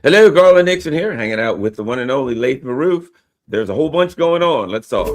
Hello, Garland Nixon here, hanging out with the one and only Laith Maroof. There's a whole bunch going on. Let's talk.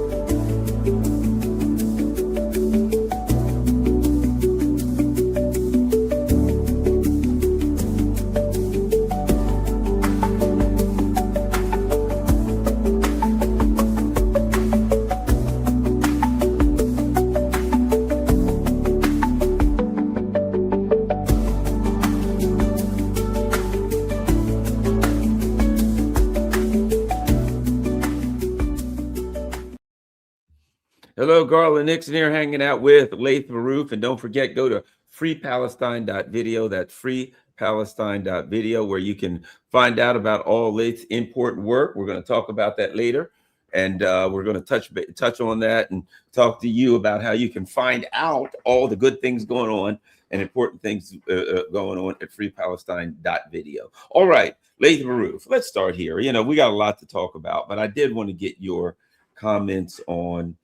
Hello, Garland Nixon here, hanging out with Laith Maroof. And don't forget, go to freepalestine.video. That's freepalestine.video, where you can find out about all Laith's important work. We're going to talk about that later. And we're going to touch on that and talk to you about how you can find out all the good things going on and important things going on at freepalestine.video. All right, Laith Maroof, let's start here. You know, we got a lot to talk about, but I did want to get your comments on,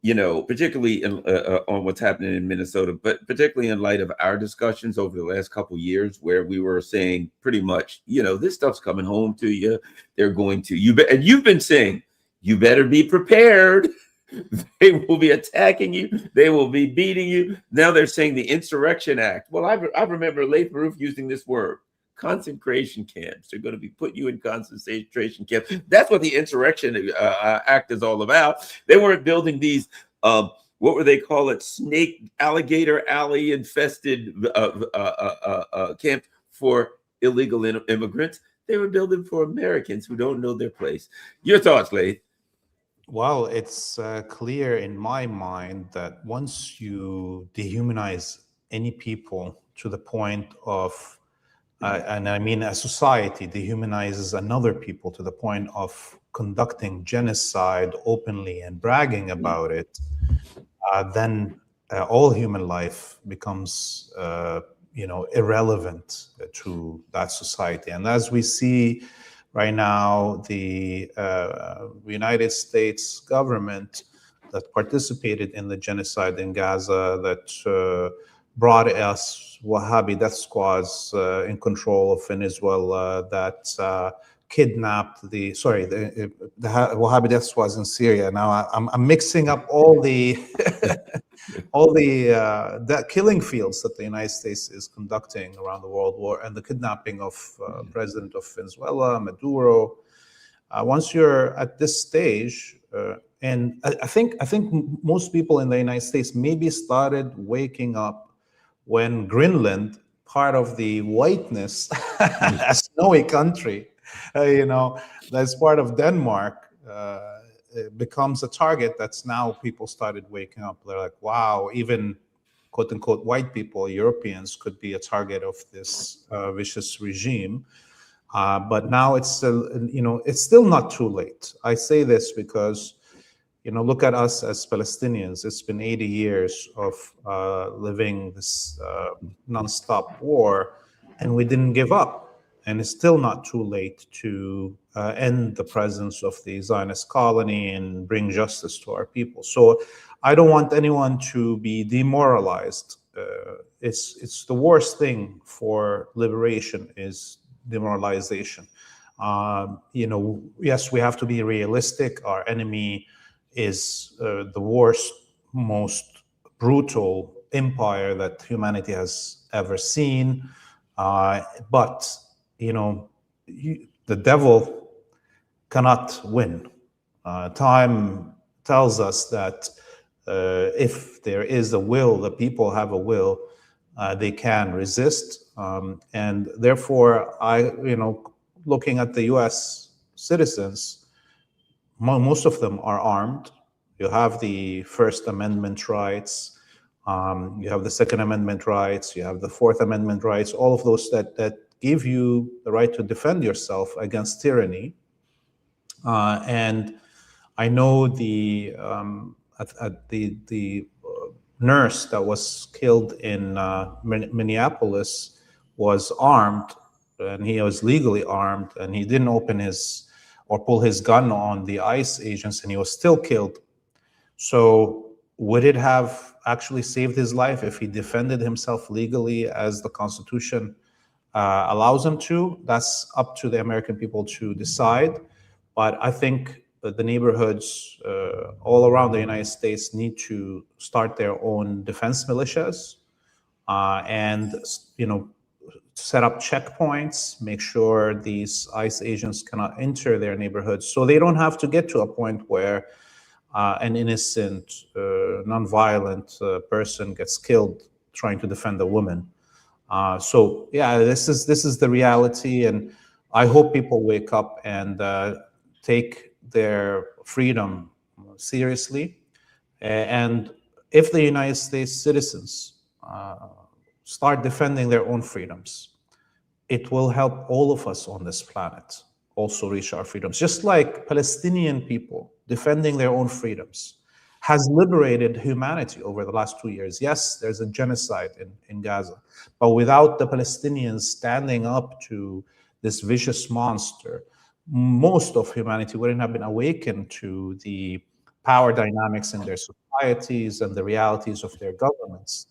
particularly on what's happening in Minnesota, but particularly in light of our discussions over the last couple of years, where we were saying pretty much, this stuff's coming home to you. They're going to and you've been saying, you better be prepared. They will be attacking you. They will be beating you. Now they're saying the Insurrection Act. Well, I remember Laith Maroof using this word. Concentration camps. They're going to be put you in concentration camps. That's what the Insurrection Act is all about. They weren't building these, what were they call it, snake, alligator alley infested camps for illegal immigrants. They were building for Americans who don't know their place. Your thoughts, Laith? Well, it's clear in my mind that once you dehumanize any people to the point of and I mean a society dehumanizes another people to the point of conducting genocide openly and bragging about it, then all human life becomes, irrelevant to that society. And as we see right now, the United States government that participated in the genocide in Gaza, that brought us Wahhabi death squads in control of Venezuela, that kidnapped the Wahhabi death squads in Syria. Now I'm mixing up all the all the killing fields that the United States is conducting around the world war, and the kidnapping of President of Venezuela, Maduro. Once you're at this stage, and I think most people in the United States maybe started waking up when Greenland, part of the whiteness, a snowy country, that's part of Denmark, becomes a target that's now people started waking up. They're like, wow, even quote unquote white people, Europeans, could be a target of this vicious regime. But now it's still not too late. I say this because, look at us as Palestinians. It's been 80 years of living this nonstop war, and we didn't give up. And it's still not too late to end the presence of the Zionist colony and bring justice to our people. So I don't want anyone to be demoralized. It's the worst thing for liberation is demoralization. Yes, we have to be realistic. Our enemy is the worst, most brutal empire that humanity has ever seen. But the devil cannot win. Time tells us that if there is a will, the people have a will, they can resist. And therefore, looking at the US citizens, most of them are armed. You have the First Amendment rights, you have the Second Amendment rights, you have the Fourth Amendment rights, all of those that give you the right to defend yourself against tyranny. And I know the nurse that was killed in Minneapolis was armed, and he was legally armed, and he didn't open his or pull his gun on the ICE agents, and he was still killed. So would it have actually saved his life if he defended himself legally as the Constitution allows them to. That's up to the American people to decide. But I think that the neighborhoods all around the United States need to start their own defense militias, and set up checkpoints, make sure these ICE agents cannot enter their neighborhoods, so they don't have to get to a point where an innocent, nonviolent person gets killed trying to defend a woman. So yeah, this is the reality, and I hope people wake up and take their freedom seriously. And if the United States citizens start defending their own freedoms, it will help all of us on this planet also reach our freedoms. Just like Palestinian people defending their own freedoms has liberated humanity over the last 2 years. Yes, there's a genocide in Gaza, but without the Palestinians standing up to this vicious monster, most of humanity wouldn't have been awakened to the power dynamics in their societies and the realities of their governments.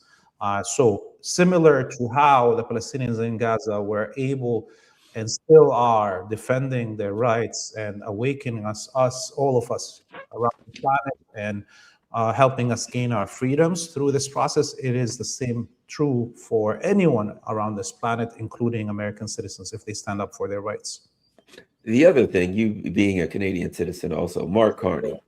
So similar to how the Palestinians in Gaza were able and still are defending their rights and awakening us, all of us around the planet, and helping us gain our freedoms through this process, it is the same true for anyone around this planet, including American citizens, if they stand up for their rights. The other thing, you being a Canadian citizen also, Mark Carney,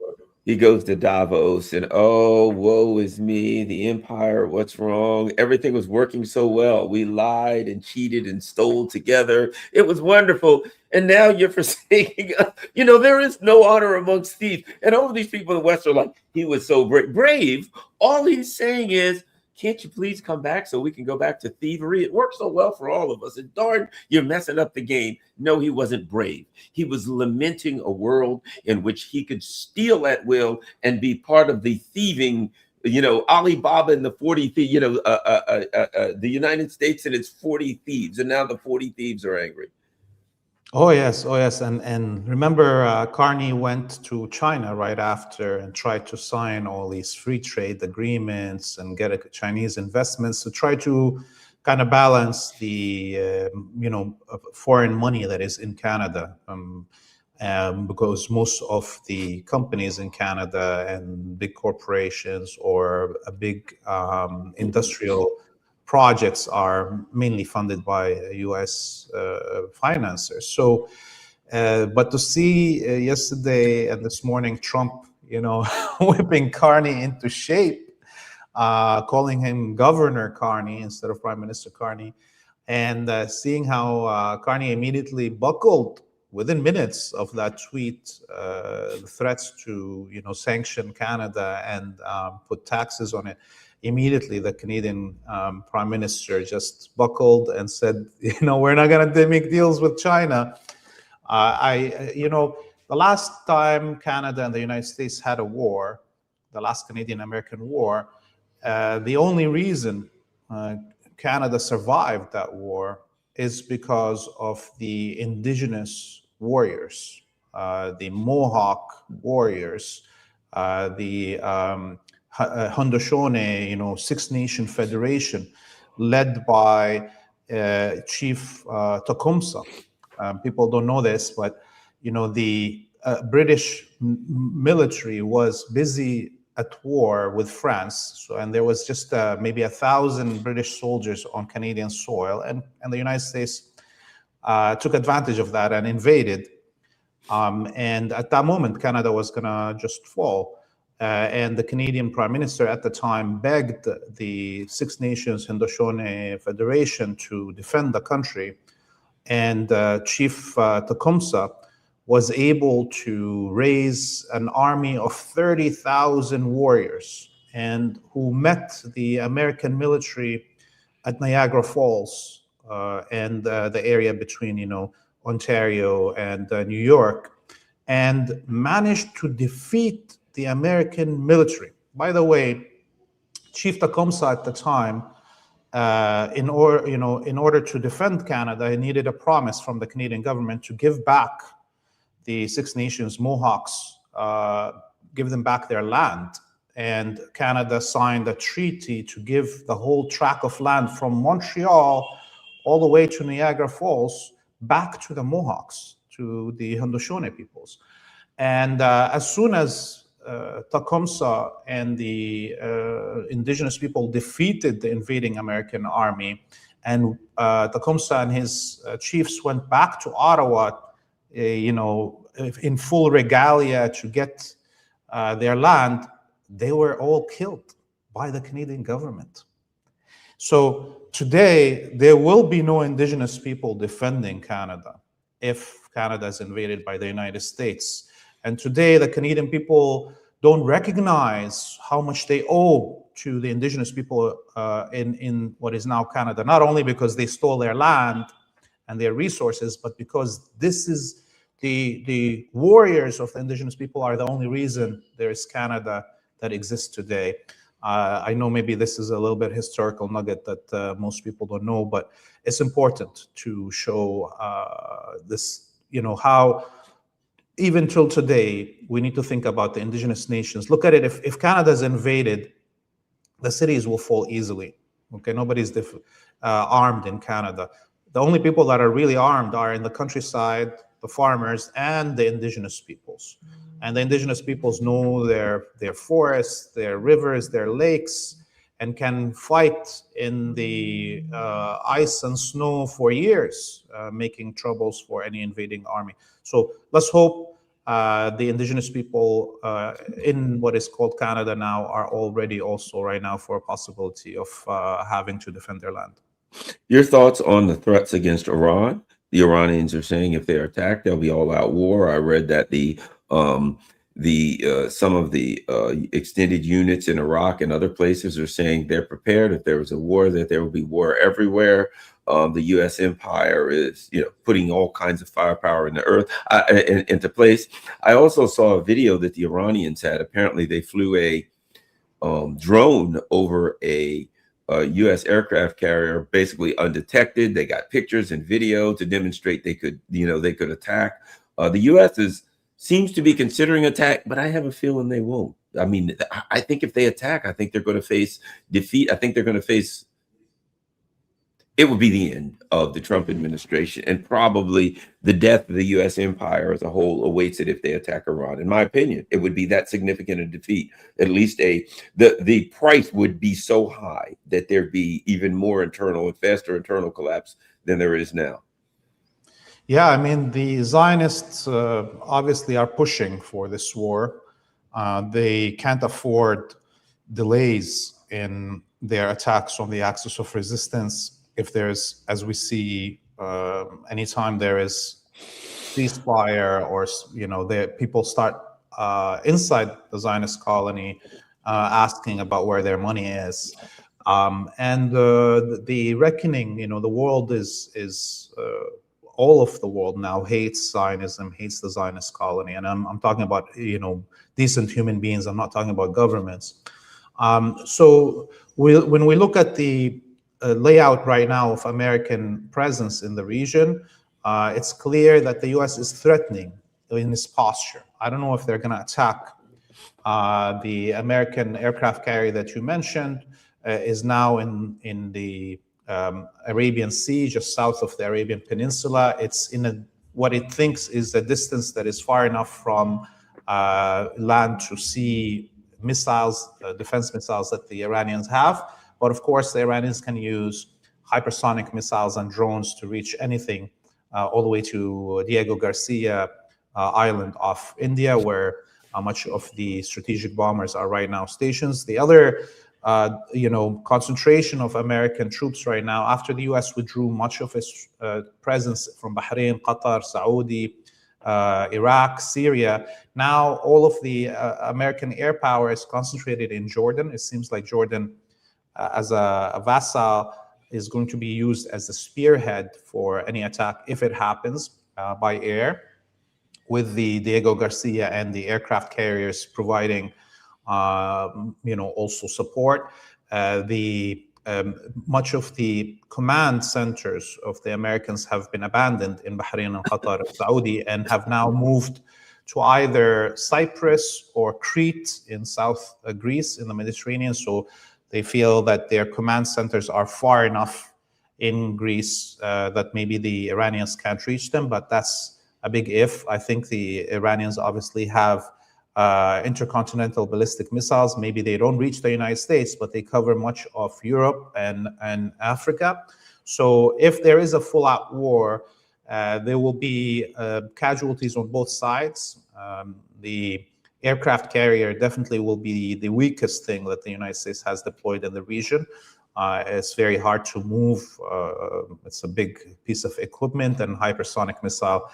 he goes to Davos and, oh, woe is me, the empire, what's wrong? Everything was working so well. We lied and cheated and stole together. It was wonderful. And now you're forsaking us. There is no honor amongst thieves. And all of these people in the West are like, he was so brave. All he's saying is, can't you please come back so we can go back to thievery? It works so well for all of us. And darn, you're messing up the game. No, he wasn't brave. He was lamenting a world in which he could steal at will and be part of the thieving, Alibaba and the 40 thieves, the United States and its 40 thieves. And now the 40 thieves are angry. Oh yes, and remember, Carney went to China right after and tried to sign all these free trade agreements and get Chinese investments to try to kind of balance the foreign money that is in Canada, because most of the companies in Canada and big corporations or a big industrial projects are mainly funded by U.S. financiers. So, but to see yesterday and this morning Trump, whipping Carney into shape, calling him Governor Carney instead of Prime Minister Carney, and seeing how Carney immediately buckled within minutes of that tweet, the threats to sanction Canada and put taxes on it. Immediately, the Canadian Prime Minister just buckled and said, we're not going to make deals with China. The last time Canada and the United States had a war, the last Canadian-American War, the only reason Canada survived that war is because of the indigenous warriors, the Mohawk warriors, the Haudenosaunee, Six Nation Federation, led by Chief Tecumseh. People don't know this, but the British military was busy at war with France, and there was just maybe 1,000 British soldiers on Canadian soil, and the United States took advantage of that and invaded. And at that moment, Canada was gonna just fall. And the Canadian Prime Minister at the time begged the Six Nations Haudenosaunee Federation to defend the country. And Chief Tecumseh was able to raise an army of 30,000 warriors, and who met the American military at Niagara Falls and the area between Ontario and New York, and managed to defeat the American military. By the way, Chief Tecumseh at the time, in order to defend Canada, he needed a promise from the Canadian government to give back the Six Nations Mohawks, give them back their land. And Canada signed a treaty to give the whole tract of land from Montreal all the way to Niagara Falls, back to the Mohawks, to the Haudenosaunee peoples. And as soon as Tecumseh and the indigenous people defeated the invading American army, and Tecumseh and his chiefs went back to Ottawa, in full regalia to get their land, they were all killed by the Canadian government. So today, there will be no indigenous people defending Canada if Canada is invaded by the United States. And today, the Canadian people don't recognize how much they owe to the indigenous people in what is now Canada, not only because they stole their land and their resources, but because this is the warriors of the indigenous people are the only reason there is Canada that exists today. I know maybe this is a little bit historical nugget that most people don't know, but it's important to show this, how even till today, we need to think about the indigenous nations. Look at it, if Canada is invaded, the cities will fall easily. Okay, nobody's armed in Canada. The only people that are really armed are in the countryside, the farmers, and the indigenous peoples. And the indigenous peoples know their forests, their rivers, their lakes, and can fight in the ice and snow for years, making troubles for any invading army. So let's hope the indigenous people in what is called Canada now are all ready also right now for a possibility of having to defend their land. Your thoughts on the threats against Iran? The Iranians are saying if they're attacked, there'll be all-out war. I read that some of the extended units in Iraq and other places are saying they're prepared if there was a war, that there will be war everywhere. The U.S. empire is, putting all kinds of firepower in the earth into place. I also saw a video that the Iranians had. Apparently, they flew a drone over a U.S. aircraft carrier, basically undetected. They got pictures and video to demonstrate they could attack. The U.S. seems to be considering attack, but I have a feeling they won't. I mean, I think if they attack, I think they're going to face defeat. I think they're going to face, it would be the end of the Trump administration, and probably the death of the U.S. empire as a whole awaits it if they attack Iran. In my opinion, it would be that significant a defeat. At least the price would be so high that there'd be even more internal and faster internal collapse than there is now. Yeah, I mean, the Zionists obviously are pushing for this war. They can't afford delays in their attacks on the axis of resistance. If there's, as we see, anytime there is ceasefire or, people start inside the Zionist colony asking about where their money is. And the reckoning, the world is all of the world now hates Zionism, hates the Zionist colony. And I'm talking about, decent human beings. I'm not talking about governments. So when we look at the layout right now of American presence in the region, it's clear that the U.S. is threatening in its posture. I don't know if they're going to attack. The American aircraft carrier that you mentioned is now in the Arabian Sea, just south of the Arabian Peninsula. It's in what it thinks is a distance that is far enough from land to sea missiles, defense missiles that the Iranians have. But of course, the Iranians can use hypersonic missiles and drones to reach anything all the way to Diego Garcia Island off India, where much of the strategic bombers are right now stationed. The other concentration of American troops right now, after the U.S. withdrew much of its presence from Bahrain, Qatar, Saudi, Iraq, Syria, now all of the American air power is concentrated in Jordan. It seems like Jordan, as a vassal, is going to be used as a spearhead for any attack if it happens by air, with the Diego Garcia and the aircraft carriers providing also support. Much of the command centers of the Americans have been abandoned in Bahrain and Qatar and Saudi, and have now moved to either Cyprus or Crete in South Greece in the Mediterranean. So they feel that their command centers are far enough in Greece, that maybe the Iranians can't reach them, but that's a big if. I think the Iranians obviously have intercontinental ballistic missiles. Maybe they don't reach the United States, but they cover much of Europe and Africa. So if there is a full-out war, there will be casualties on both sides. The aircraft carrier definitely will be the weakest thing that the United States has deployed in the region. It's very hard to move. It's a big piece of equipment, and hypersonic missile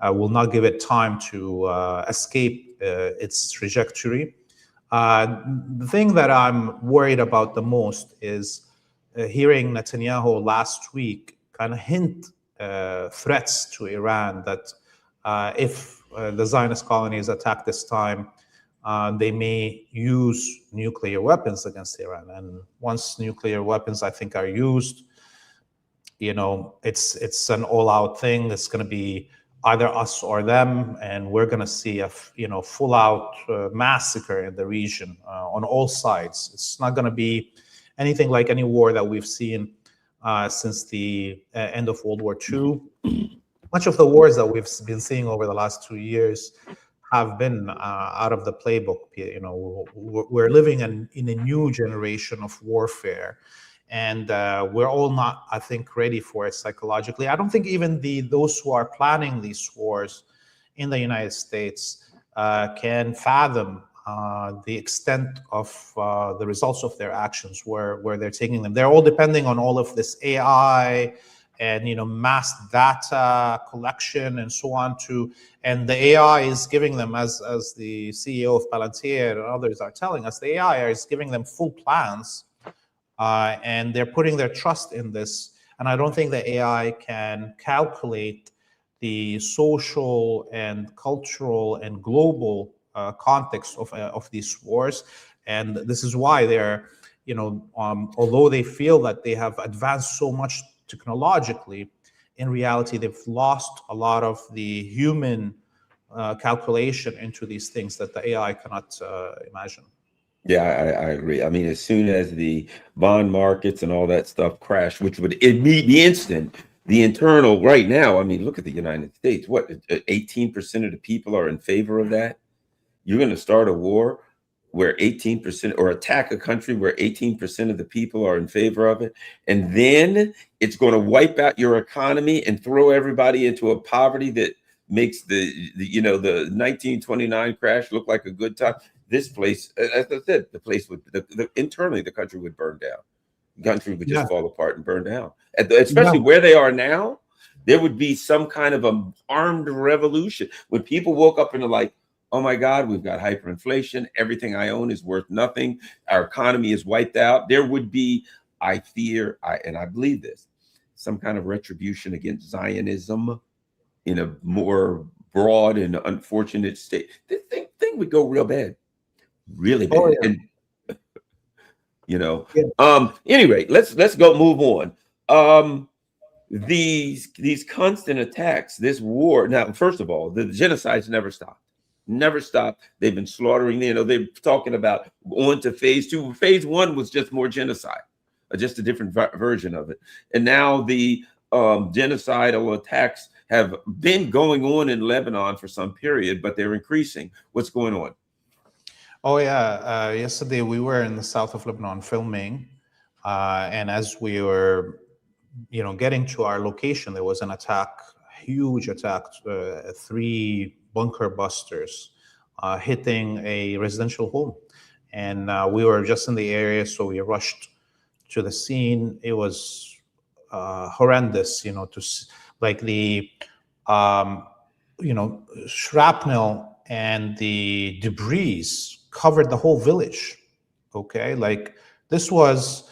will not give it time to escape its trajectory. The thing that I'm worried about the most is hearing Netanyahu last week kind of hint threats to Iran that if the Zionist colony is attacked this time, they may use nuclear weapons against Iran. And once nuclear weapons, I think, are used, it's an all-out thing. It's going to be either us or them, and we're going to see a full-out massacre in the region on all sides. It's not going to be anything like any war that we've seen since the end of World War II. Much of the wars that we've been seeing over the last 2 years have been out of the playbook. We're living in a new generation of warfare, and we're all not, I think, ready for it psychologically. I don't think even those who are planning these wars in the United States can fathom the extent of the results of their actions, where they're taking them. They're all depending on all of this AI and mass data collection and so on and the AI is giving them, as the CEO of Palantir and others are telling us, the AI is giving them full plans, and they're putting their trust in this. And I don't think the AI can calculate the social and cultural and global context of these wars. And this is why they're, although they feel that they have advanced so much technologically, in reality, they've lost a lot of the human calculation into these things that the AI cannot imagine. Yeah, I agree. I mean, as soon as the bond markets and all that stuff crash, which would be instant, the internal right now, I mean, look at the United States. What, 18% of the people are in favor of that? You're going to start a war where 18%, or attack a country where 18% of the people are in favor of it. And then it's going to wipe out your economy and throw everybody into a poverty that makes the 1929 crash look like a good time. This place, as I said, the place would, internally, the country would burn down. The country would just fall apart and burn down. Especially where they are now, there would be some kind of a armed revolution. When people woke up and are like, oh my God, we've got hyperinflation. Everything I own is worth nothing. Our economy is wiped out. There would be, I fear, and I believe this, some kind of retribution against Zionism in a more broad and unfortunate state. This thing would go real bad, really bad. Oh, yeah. And, anyway, let's go move on. These constant attacks, this war. Now, first of all, the genocides never stopped. Never stopped. They've been slaughtering. They're talking about going to phase 2. Phase 1 was just more genocide, just a different version of it. And now the genocidal attacks have been going on in Lebanon for some period, but they're increasing. What's going on? Oh yeah. Yesterday we were in the south of Lebanon filming, and as we were, getting to our location, there was an attack, huge attack, 3 bunker busters hitting a residential home, and we were just in the area, so we rushed to the scene. It was horrendous, like the shrapnel and the debris covered the whole village. Okay, like this was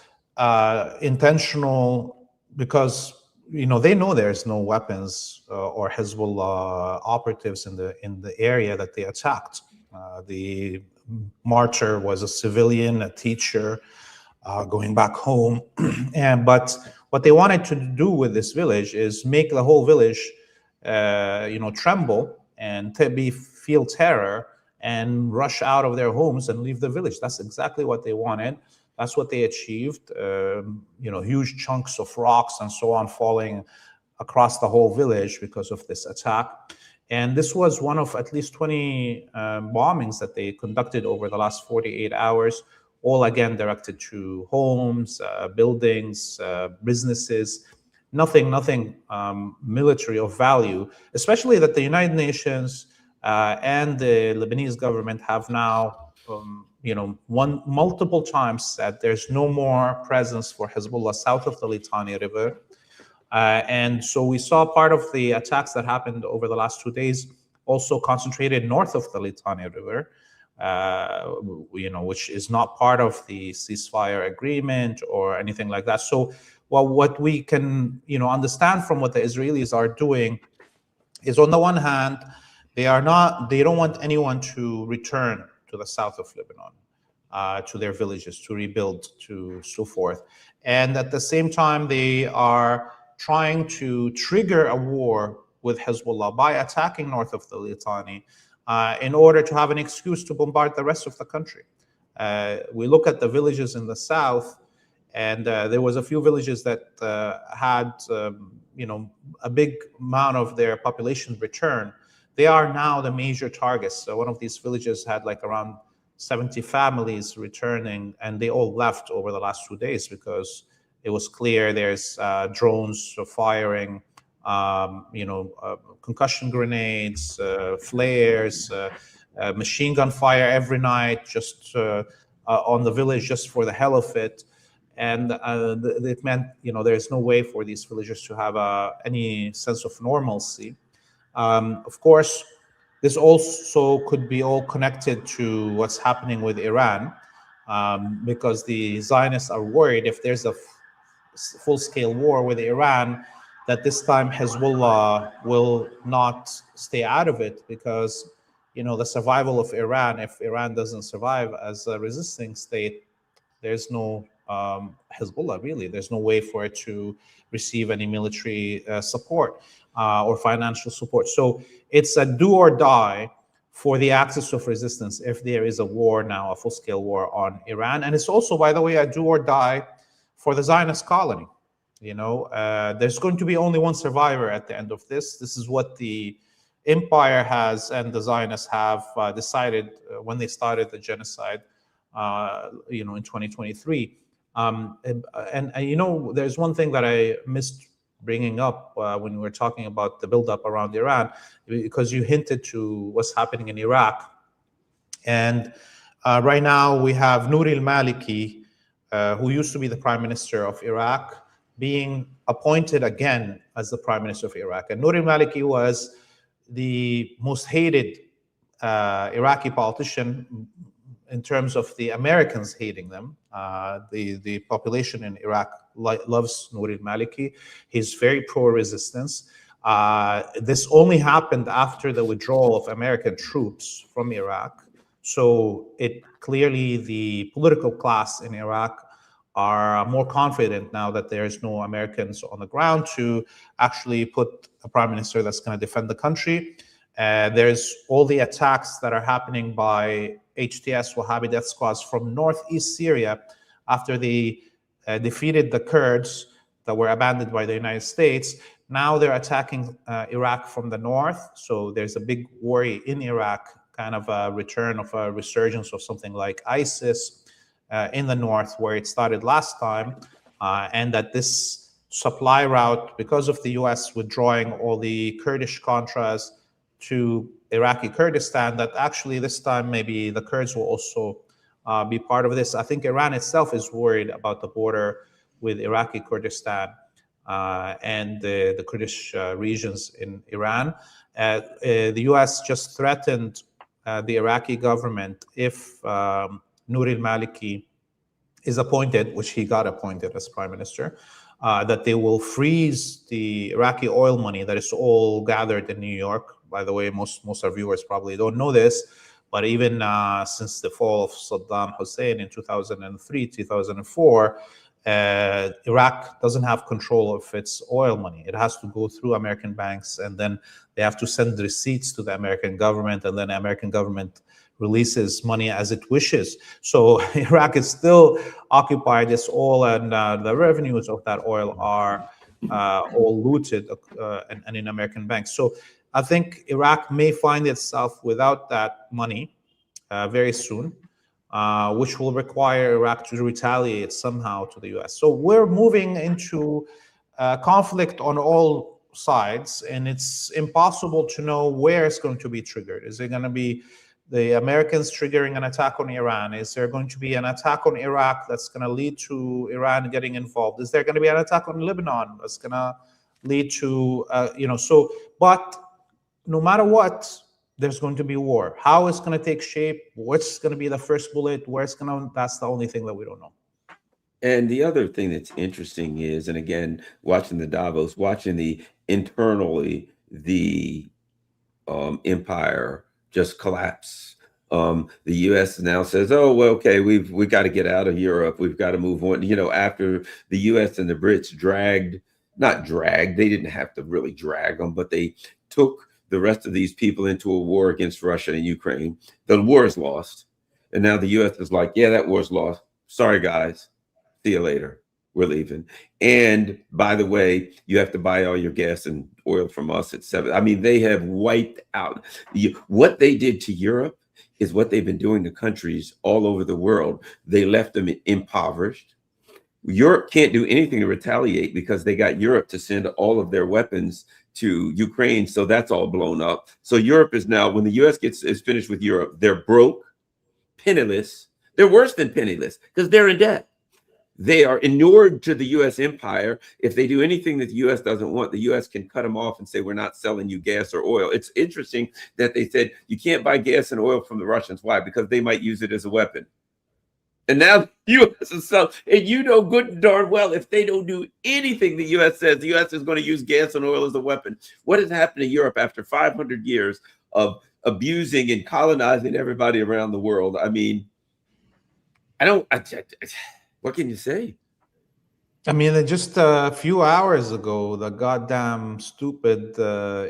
intentional, because they know there's no weapons or Hezbollah operatives in the area that they attacked. The martyr was a civilian, a teacher, going back home. But what they wanted to do with this village is make the whole village, tremble and feel terror and rush out of their homes and leave the village. That's exactly what they wanted. That's what they achieved. Huge chunks of rocks and so on falling across the whole village because of this attack. And this was one of at least 20 bombings that they conducted over the last 48 hours, all again directed to homes, buildings, businesses. Nothing military of value, especially that the United Nations and the Lebanese government have now, multiple times said there's no more presence for Hezbollah south of the Litani River. And so we saw part of the attacks that happened over the last 2 days also concentrated north of the Litani River, which is not part of the ceasefire agreement or anything like that. So, what we can, understand from what the Israelis are doing is, on the one hand, they don't want anyone to return to the south of Lebanon, to their villages, to rebuild, to so forth. And at the same time, they are trying to trigger a war with Hezbollah by attacking north of the Litani in order to have an excuse to bombard the rest of the country. We look at the villages in the south, and there was a few villages that had, a big amount of their population return. They are now the major targets. So one of these villages had like around 70 families returning, and they all left over the last 2 days because it was clear there's drones firing, concussion grenades, flares, machine gun fire every night, just on the village, just for the hell of it. And it meant, there's no way for these villagers to have any sense of normalcy. Of course, this also could be all connected to what's happening with Iran, because the Zionists are worried if there's a full-scale war with Iran, that this time Hezbollah will not stay out of it, because the survival of Iran, if Iran doesn't survive as a resisting state, there's no Hezbollah, really. There's no way for it to receive any military support or financial support. So it's a do or die for the axis of resistance if there is a war now, a full-scale war on Iran. And it's also, by the way, a do or die for the Zionist colony. There's going to be only one survivor at the end of this. This is what the empire has and the Zionists have decided when they started the genocide, in 2023. There's one thing that I missed bringing up when we were talking about the buildup around Iran, because you hinted to what's happening in Iraq. And right now we have Nouri al-Maliki, who used to be the prime minister of Iraq, being appointed again as the prime minister of Iraq. And Nouri al-Maliki was the most hated Iraqi politician in terms of the Americans hating them. The population in Iraq loves Nouri al-Maliki. He's very pro-resistance. This only happened after the withdrawal of American troops from Iraq. So clearly the political class in Iraq are more confident now that there's no Americans on the ground to actually put a prime minister that's going to defend the country. There's all the attacks that are happening by HTS, Wahhabi death squads from northeast Syria after they defeated the Kurds that were abandoned by the United States. Now they're attacking Iraq from the north. So there's a big worry in Iraq, kind of a return of a resurgence of something like ISIS in the north, where it started last time, and that this supply route, because of the US withdrawing all the Kurdish Contras to Iraqi Kurdistan, that actually this time maybe the Kurds will also be part of this. I think Iran itself is worried about the border with Iraqi Kurdistan and the Kurdish regions in Iran. The US just threatened the Iraqi government if Nouri al-Maliki is appointed, which he got appointed as prime minister, that they will freeze the Iraqi oil money that is all gathered in New York. By the way, most our viewers probably don't know this, but even since the fall of Saddam Hussein in 2003, 2004, Iraq doesn't have control of its oil money. It has to go through American banks, and then they have to send receipts to the American government, and then the American government releases money as it wishes. So Iraq is still occupied. It's all, and the revenues of that oil are all looted and in American banks. So I think Iraq may find itself without that money very soon, which will require Iraq to retaliate somehow to the US. So we're moving into conflict on all sides, and it's impossible to know where it's going to be triggered. Is it going to be the Americans triggering an attack on Iran? Is there going to be an attack on Iraq that's going to lead to Iran getting involved? Is there going to be an attack on Lebanon that's going to lead to, but no matter what, there's going to be war. How it's going to take shape, what's going to be the first bullet, that's the only thing that we don't know. And the other thing that's interesting is, and again, watching the Davos, watching the internally, the empire just collapse. The U.S. now says, "Oh, well, okay, we got to get out of Europe. We've got to move on." After the U.S. and the Brits they didn't have to really drag them, but they took the rest of these people into a war against Russia and Ukraine. The war is lost, and now the U.S. is like, "Yeah, that war's lost. Sorry, guys. See you later. We're leaving." And by the way, you have to buy all your gas and oil from us at 7. I mean, they have wiped out. What they did to Europe is what they've been doing to countries all over the world. They left them impoverished. Europe can't do anything to retaliate because they got Europe to send all of their weapons to Ukraine. So that's all blown up. So Europe is now, when the US is finished with Europe, they're broke, penniless. They're worse than penniless because they're in debt. They are inured to the U.S. empire. If they do anything that the U.S. doesn't want, the U.S. can cut them off and say, "We're not selling you gas or oil." It's interesting that they said you can't buy gas and oil from the Russians. Why? Because they might use it as a weapon. And now the U.S. is selling, and good and darn well, if they don't do anything the U.S. says, the U.S. is going to use gas and oil as a weapon. What has happened to Europe after 500 years of abusing and colonizing everybody around the world? I mean, what can you say? I mean, just a few hours ago, the goddamn stupid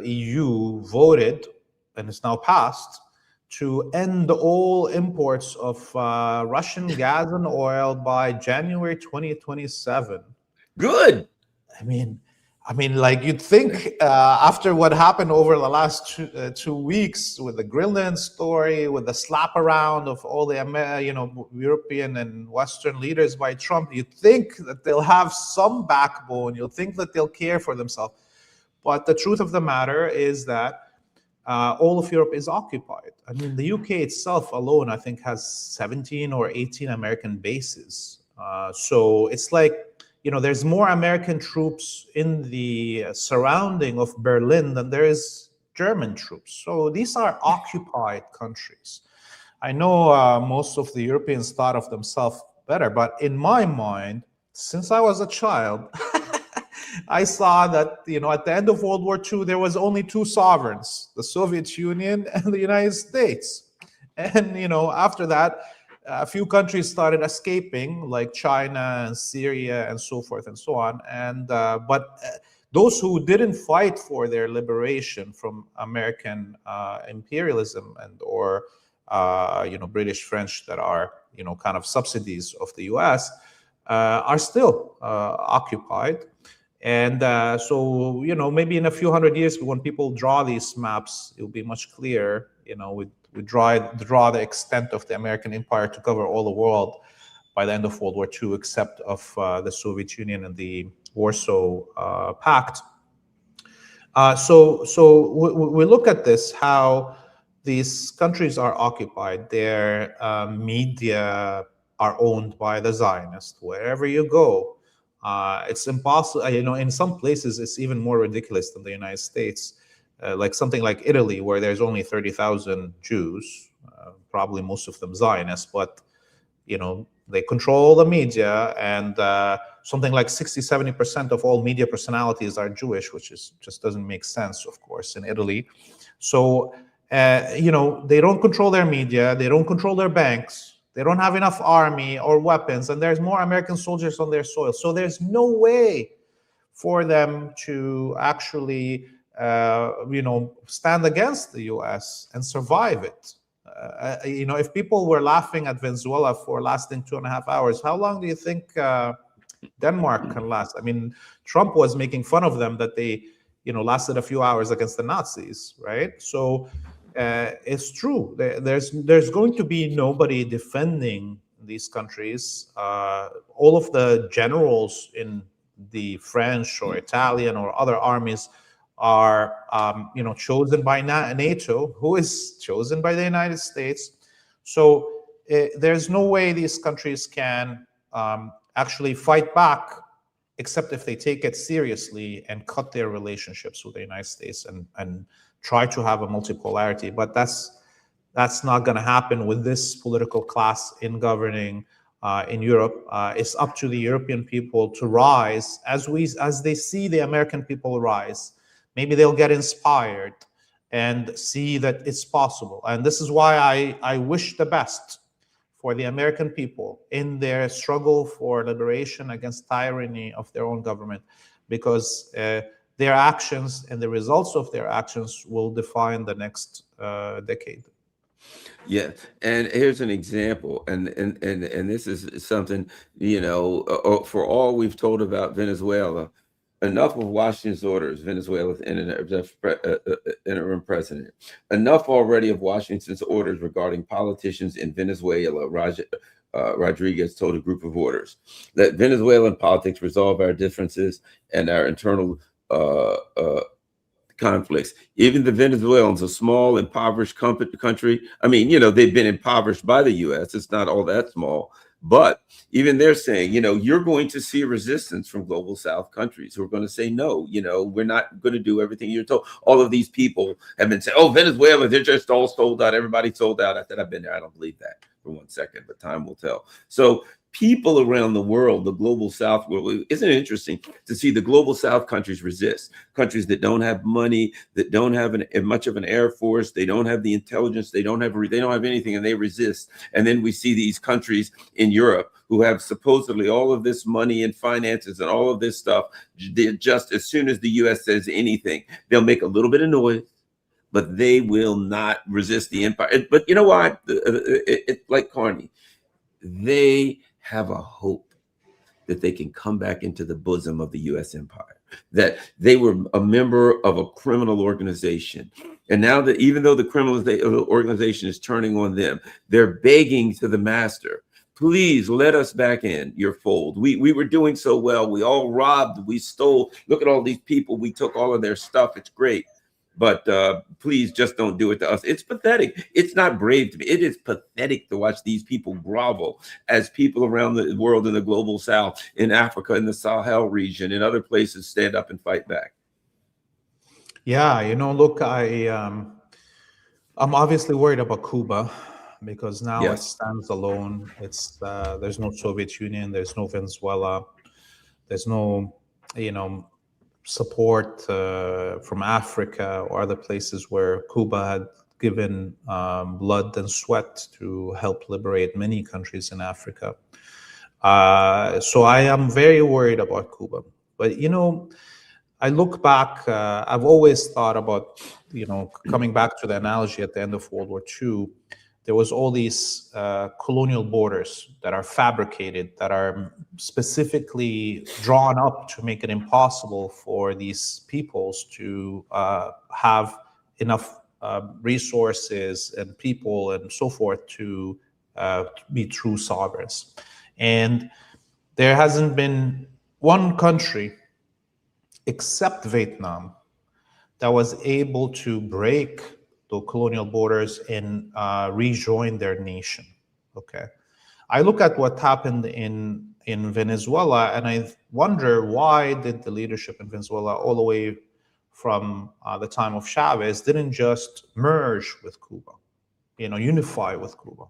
EU voted, and it's now passed, to end all imports of Russian gas and oil by January 2027. Good. I mean, like, you'd think after what happened over the last 2 weeks with the Greenland story, with the slap around of all the European and Western leaders by Trump, you'd think that they'll have some backbone. You'll think that they'll care for themselves. But the truth of the matter is that all of Europe is occupied. I mean, the UK itself alone, I think, has 17 or 18 American bases. So it's like, there's more American troops in the surrounding of Berlin than there is German troops. So these are occupied countries. I know most of the Europeans thought of themselves better, but in my mind, since I was a child, I saw that, at the end of World War II, there was only 2 sovereigns, the Soviet Union and the United States. And, after that, a few countries started escaping, like China and Syria and so forth and so on. And but those who didn't fight for their liberation from American imperialism or British, French, that are kind of subsidies of the U.S. Are still occupied. And so maybe in a few hundred years, when people draw these maps, it'll be much clearer. We draw the extent of the American empire to cover all the world by the end of World War II, except of the Soviet Union and the Warsaw Pact. So we look at this, how these countries are occupied. Their media are owned by the Zionists. Wherever you go, it's impossible. In some places, it's even more ridiculous than the United States. Like something like Italy, where there's only 30,000 Jews, probably most of them Zionists, but they control the media, and something like 60-70% of all media personalities are Jewish, which just doesn't make sense, of course, in Italy. So they don't control their media, they don't control their banks, they don't have enough army or weapons, and there's more American soldiers on their soil. So there's no way for them to actually stand against the U.S. and survive it. If people were laughing at Venezuela for lasting 2.5 hours, how long do you think Denmark can last? I mean, Trump was making fun of them that they, lasted a few hours against the Nazis, right? So it's true. There's going to be nobody defending these countries. All of the generals in the French or Italian or other armies are, chosen by NATO, who is chosen by the United States. So there's no way these countries can actually fight back, except if they take it seriously and cut their relationships with the United States and try to have a multipolarity. But that's not going to happen with this political class in governing in Europe. It's up to the European people to rise as they see the American people rise. Maybe they'll get inspired and see that it's possible. And this is why I wish the best for the American people in their struggle for liberation against tyranny of their own government, because their actions and the results of their actions will define the next decade. Yeah, and here's an example, and this is something, for all we've told about Venezuela, enough of Washington's orders, Venezuela's interim president, enough already of Washington's orders regarding politicians in Venezuela. Rodriguez told a group of orders that Venezuelan politics resolve our differences and our internal conflicts. Even the Venezuelans, a small, impoverished country. I mean, they've been impoverished by the U.S. It's not all that small. But even they're saying, you're going to see resistance from global South countries who are going to say, no, we're not going to do everything you're told. All of these people have been saying, oh, Venezuela, they're just all sold out. Everybody sold out. I said, I've been there. I don't believe that for 1 second, but time will tell. So people around the world, the global South world, isn't it interesting to see the global South countries resist? Countries that don't have money, that don't have much of an air force, they don't have the intelligence, they don't have anything, and they resist. And then we see these countries in Europe who have supposedly all of this money and finances and all of this stuff. Just as soon as the U.S. says anything, they'll make a little bit of noise, but they will not resist the empire. But you know why? It's like Carney. They have a hope that they can come back into the bosom of the U.S. empire, that they were a member of a criminal organization. And now that even though the criminal organization is turning on them, they're begging to the master, please let us back in your fold. We were doing so well. We all robbed, we stole. Look at all these people. We took all of their stuff. It's great. But please just don't do it to us. It's pathetic. It's not brave to me. It is pathetic to watch these people grovel as people around the world in the global South, in Africa, in the Sahel region, in other places stand up and fight back. Yeah, look, I'm obviously worried about Cuba because now it stands alone. There's no Soviet Union, there's no Venezuela, there's no, support from Africa or other places where Cuba had given blood and sweat to help liberate many countries in Africa. So I am very worried about Cuba. But, I look back, I've always thought about, coming back to the analogy at the end of World War II, there was all these colonial borders that are fabricated, that are specifically drawn up to make it impossible for these peoples to have enough resources and people and so forth to be true sovereigns. And there hasn't been one country except Vietnam that was able to break the colonial borders and rejoin their nation. Okay, I look at what happened in Venezuela, and I wonder, why did the leadership in Venezuela, all the way from the time of Chavez, didn't just merge with Cuba, unify with Cuba?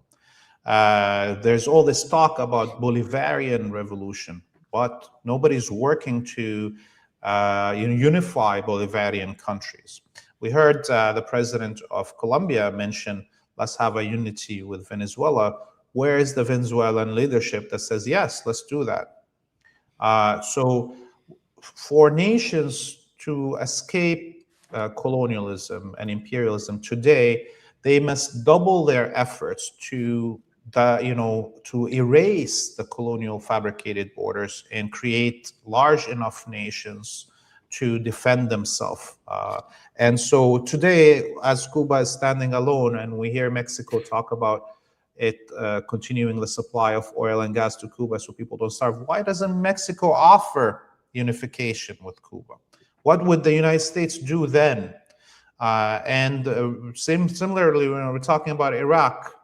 There's all this talk about Bolivarian revolution, but nobody's working to unify Bolivarian countries. We heard the president of Colombia mention, let's have a unity with Venezuela. Where is the Venezuelan leadership that says, yes, let's do that? So for nations to escape colonialism and imperialism today, they must double their efforts to erase the colonial fabricated borders and create large enough nations to defend themselves. And so today, as Cuba is standing alone, and we hear Mexico talk about it continuing the supply of oil and gas to Cuba so people don't starve, why doesn't Mexico offer unification with Cuba? What would the United States do then? Similarly, when we're talking about Iraq,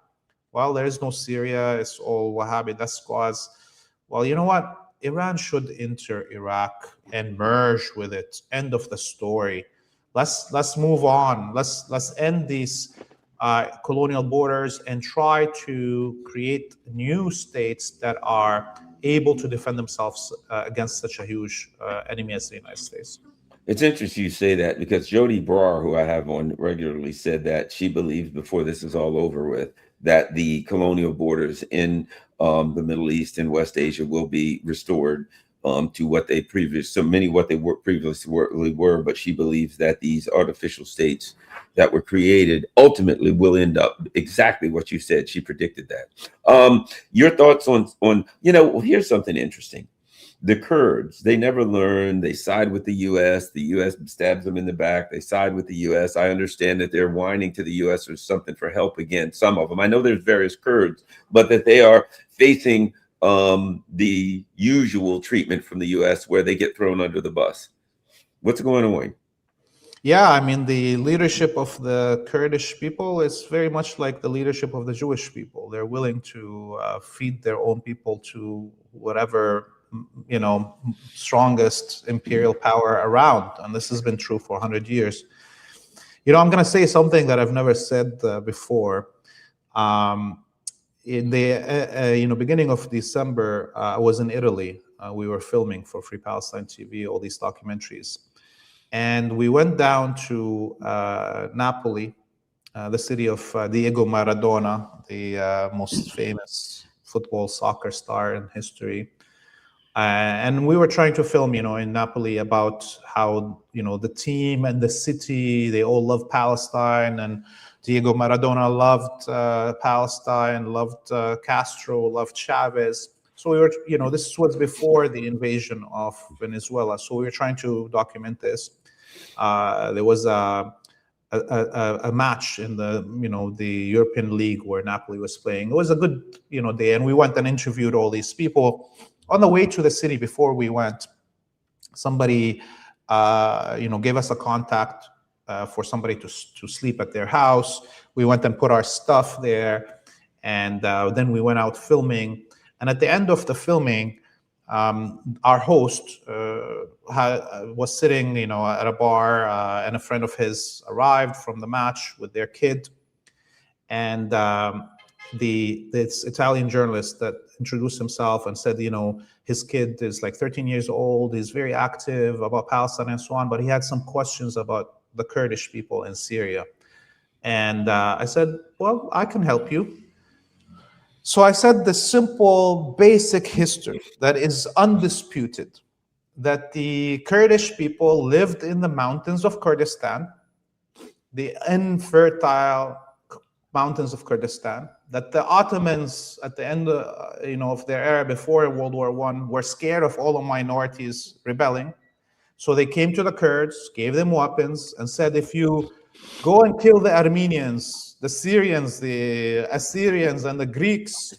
well, there is no Syria, it's all Wahhabi despots. Well, you know what? Iran should enter Iraq and merge with it. End of the story. Let's move on. Let's end these colonial borders and try to create new states that are able to defend themselves against such a huge enemy as the United States. It's interesting you say that, because Jody Brar, who I have on regularly, said that she believes, before this is all over with, that the colonial borders in the Middle East and West Asia will be restored to what they previously were. But she believes that these artificial states that were created ultimately will end up exactly what you said. She predicted that. Your thoughts on well, here's something interesting. The Kurds, they never learn. They side with the U.S. The U.S. stabs them in the back. They side with the U.S. I understand that they're whining to the U.S. or something for help again. Some of them. I know there's various Kurds, but that they are facing the usual treatment from the U.S. where they get thrown under the bus. What's going on? Yeah, I mean, the leadership of the Kurdish people is very much like the leadership of the Jewish people. They're willing to feed their own people to whatever strongest imperial power around, and this has been true for 100 years. I'm going to say something that I've never said before. In the beginning of December, I was in Italy. We were filming for Free Palestine TV all these documentaries, and we went down to Napoli, the city of Diego Maradona, the most famous soccer star in history. And we were trying to film, in Napoli, about how, the team and the city, they all love Palestine, and Diego Maradona loved Palestine, loved Castro, loved Chavez. So we were, this was before the invasion of Venezuela. So we were trying to document this. There was a match in the European League where Napoli was playing. It was a good, day, and we went and interviewed all these people. On the way to the city, before we went, somebody, gave us a contact for somebody to sleep at their house. We went and put our stuff there, and then we went out filming. And at the end of the filming, our host was sitting, at a bar, and a friend of his arrived from the match with their kid, and this Italian journalist that introduced himself and said, his kid is like 13 years old, he's very active about Palestine and so on, but he had some questions about the Kurdish people in Syria. And I said, well, I can help you. So I said the simple, basic history that is undisputed, that the Kurdish people lived in the mountains of Kurdistan, the infertile mountains of Kurdistan, that the Ottomans at the end of their era before World War I were scared of all the minorities rebelling. So they came to the Kurds, gave them weapons, and said, if you go and kill the Armenians, the Syrians, the Assyrians, and the Greeks,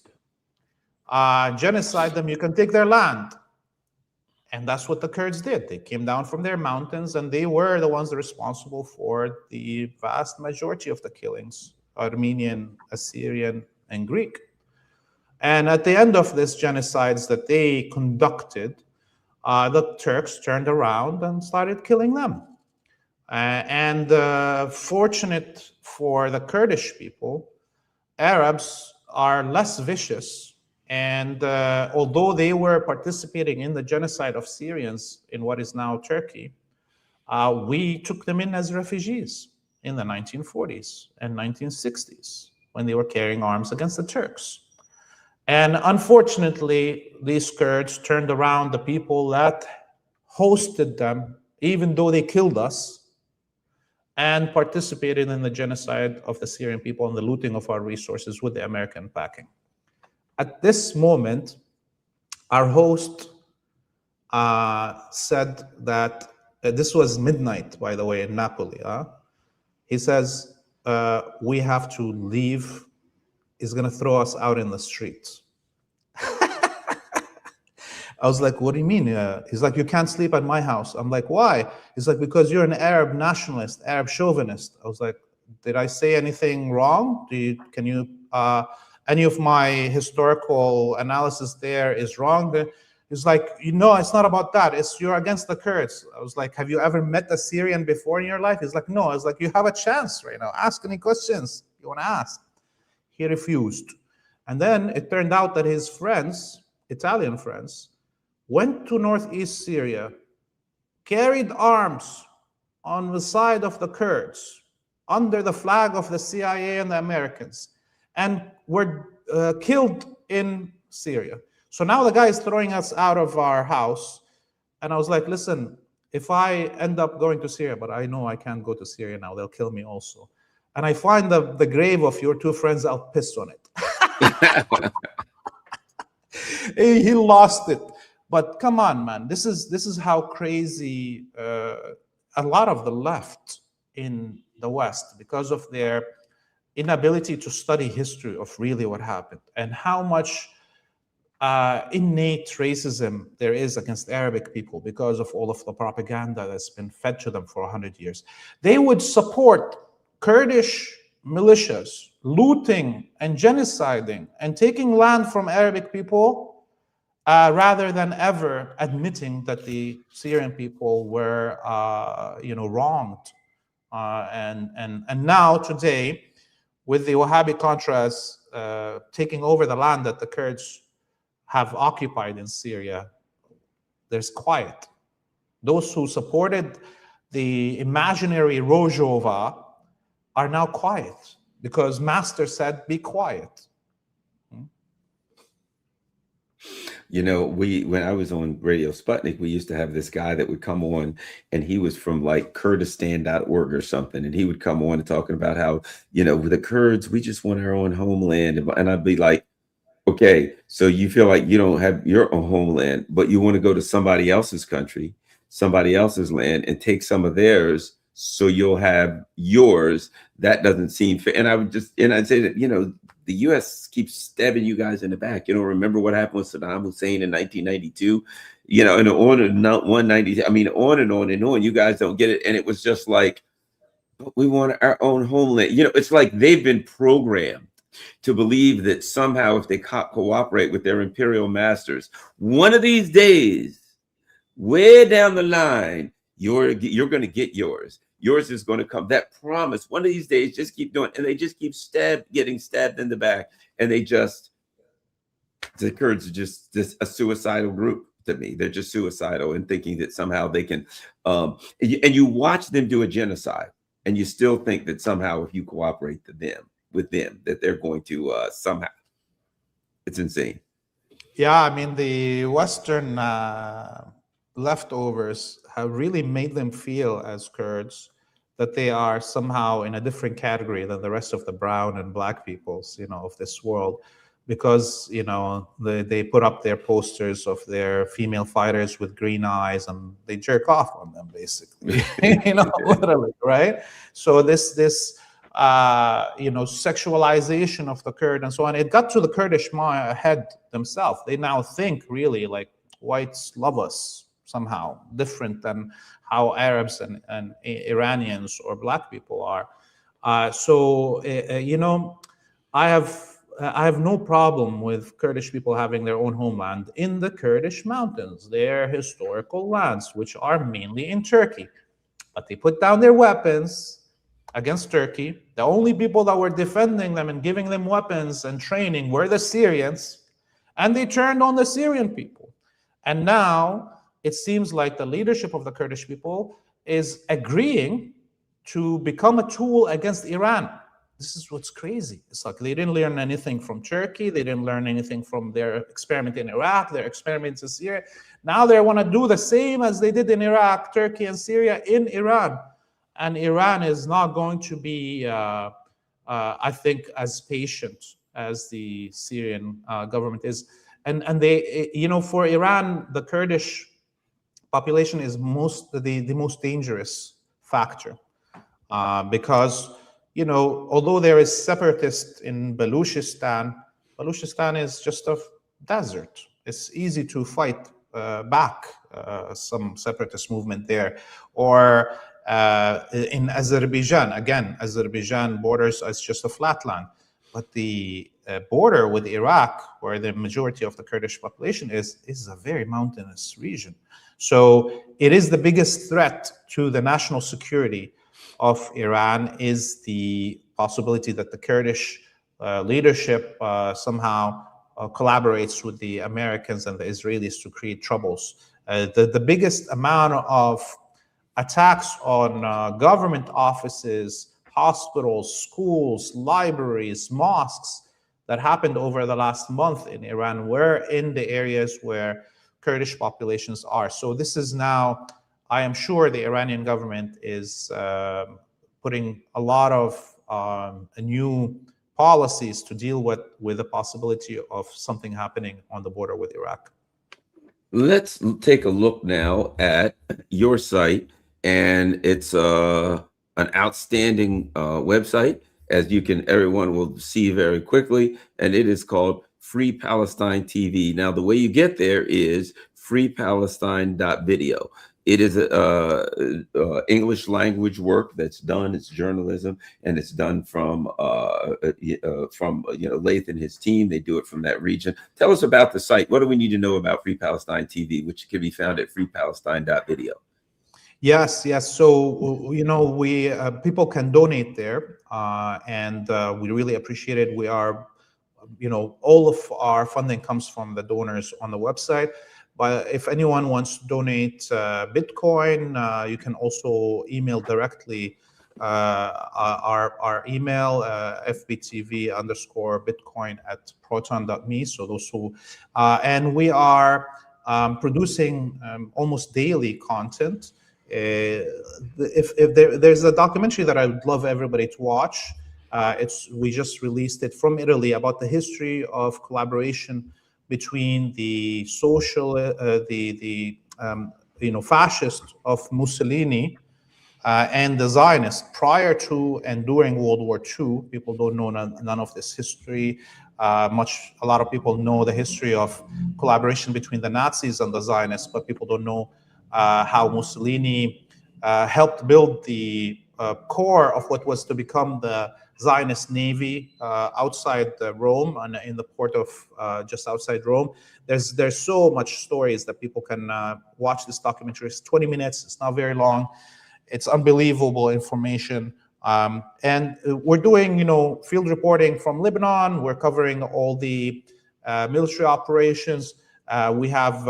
genocide them, you can take their land. And that's what the Kurds did. They came down from their mountains, and they were the ones responsible for the vast majority of the killings, Armenian, Assyrian, and Greek. And at the end of this genocides that they conducted, the Turks turned around and started killing them. Fortunate for the Kurdish people, Arabs are less vicious. And although they were participating in the genocide of Syrians in what is now Turkey, we took them in as refugees in the 1940s and 1960s when they were carrying arms against the Turks. And unfortunately, these Kurds turned around the people that hosted them, even though they killed us, and participated in the genocide of the Syrian people and the looting of our resources with the American backing. At this moment, our host said that this was midnight, by the way, in Napoli. He says, we have to leave. He's going to throw us out in the streets. I was like, what do you mean? He's like, you can't sleep at my house. I'm like, why? He's like, because you're an Arab nationalist, Arab chauvinist. I was like, did I say anything wrong? Can you, any of my historical analysis there is wrong? He's like, it's not about that. You're against the Kurds. I was like, have you ever met a Syrian before in your life? He's like, no. I was like, you have a chance right now. Ask any questions you want to ask. He refused. And then it turned out that his friends, Italian friends, went to northeast Syria, carried arms on the side of the Kurds, under the flag of the CIA and the Americans, and were killed in Syria. So now the guy is throwing us out of our house. And I was like, listen, if I end up going to Syria, but I know I can't go to Syria now, they'll kill me also. And I find the grave of your two friends, I'll piss on it. He lost it. But come on, man, this is how crazy a lot of the left in the West, because of their inability to study history of really what happened and how much innate racism there is against Arabic people because of all of the propaganda that's been fed to them for 100 years. They would support Kurdish militias looting and genociding and taking land from Arabic people rather than ever admitting that the Syrian people were, wronged. And now today, with the Wahhabi Contras taking over the land that the Kurds have occupied in Syria, there's quiet. Those who supported the imaginary Rojava are now quiet because Master said, be quiet. When I was on Radio Sputnik, we used to have this guy that would come on, and he was from like Kurdistan.org or something. And he would come on and talking about how, with the Kurds, we just want our own homeland. And I'd be like, okay, so you feel like you don't have your own homeland, but you want to go to somebody else's country, somebody else's land, and take some of theirs so you'll have yours. That doesn't seem fair. And I'd say that, the U.S. keeps stabbing you guys in the back. Remember what happened with Saddam Hussein in 1992? And on and on, 190. I mean, on and on and on. You guys don't get it. And it was just like, but we want our own homeland. It's like they've been programmed to believe that somehow if they cooperate with their imperial masters, one of these days, way down the line, you're going to get yours. Yours is going to come. That promise, one of these days, just keep doing. And they just keep getting stabbed in the back. And the Kurds are just a suicidal group to me. They're just suicidal and thinking that somehow they can, and you watch them do a genocide and you still think that somehow if you cooperate with them, that they're going to somehow, it's insane. Yeah, I mean, the Western leftovers have really made them feel as Kurds that they are somehow in a different category than the rest of the brown and black peoples, of this world, because, they put up their posters of their female fighters with green eyes and they jerk off on them, basically, literally, right? So this sexualization of the Kurd and so on, it got to the Kurdish head themselves. They now think really like whites love us somehow, different than how Arabs and Iranians or black people are. I have no problem with Kurdish people having their own homeland in the Kurdish mountains, their historical lands, which are mainly in Turkey. But they put down their weapons against Turkey. The only people that were defending them and giving them weapons and training were the Syrians, and they turned on the Syrian people. And now it seems like the leadership of the Kurdish people is agreeing to become a tool against Iran. This is what's crazy. It's like they didn't learn anything from Turkey. They didn't learn anything from their experiment in Iraq, their experiments in Syria. Now they want to do the same as they did in Iraq, Turkey, and Syria in Iran. and Iran is not going to be, I think, as patient as the Syrian government is. And they, for Iran, the Kurdish population is the most dangerous factor, because although there is separatists in Baluchistan, Baluchistan is just a desert. It's easy to fight back some separatist movement there, or in Azerbaijan. Again, Azerbaijan borders is just a flatland, but the border with Iraq, where the majority of the Kurdish population is a very mountainous region. So it is the biggest threat to the national security of Iran, is the possibility that the Kurdish leadership somehow collaborates with the Americans and the Israelis to create troubles. The biggest amount of attacks on government offices, hospitals, schools, libraries, mosques that happened over the last month in Iran were in the areas where Kurdish populations are. So this is now, I am sure the Iranian government is putting a lot of new policies to deal with the possibility of something happening on the border with Iraq. Let's take a look now at your site, and it's an outstanding website, as everyone will see very quickly, and it is called Free Palestine TV. Now, the way you get there is freepalestine.video. It is English language work that's done. It's journalism, and it's done from Laith and his team. They do it from that region. Tell us about the site. What do we need to know about Free Palestine TV, which can be found at freepalestine.video? Yes. So we people can donate there, and we really appreciate it. We are, all of our funding comes from the donors on the website. But if anyone wants to donate Bitcoin, you can also email directly our email, fbtv_bitcoin@proton.me. So those who, and we are producing almost daily content. If there's a documentary that I would love everybody to watch. We just released it from Italy about the history of collaboration between the fascist of Mussolini and the Zionists prior to and during World War II. People don't know none of this history much. A lot of people know the history of collaboration between the Nazis and the Zionists, but people don't know how Mussolini helped build the core of what was to become the Zionist Navy outside Rome and in the port of just outside Rome. There's so much stories that people can watch this documentary. It's 20 minutes. It's not very long. It's unbelievable information. And we're doing, field reporting from Lebanon. We're covering all the military operations. We have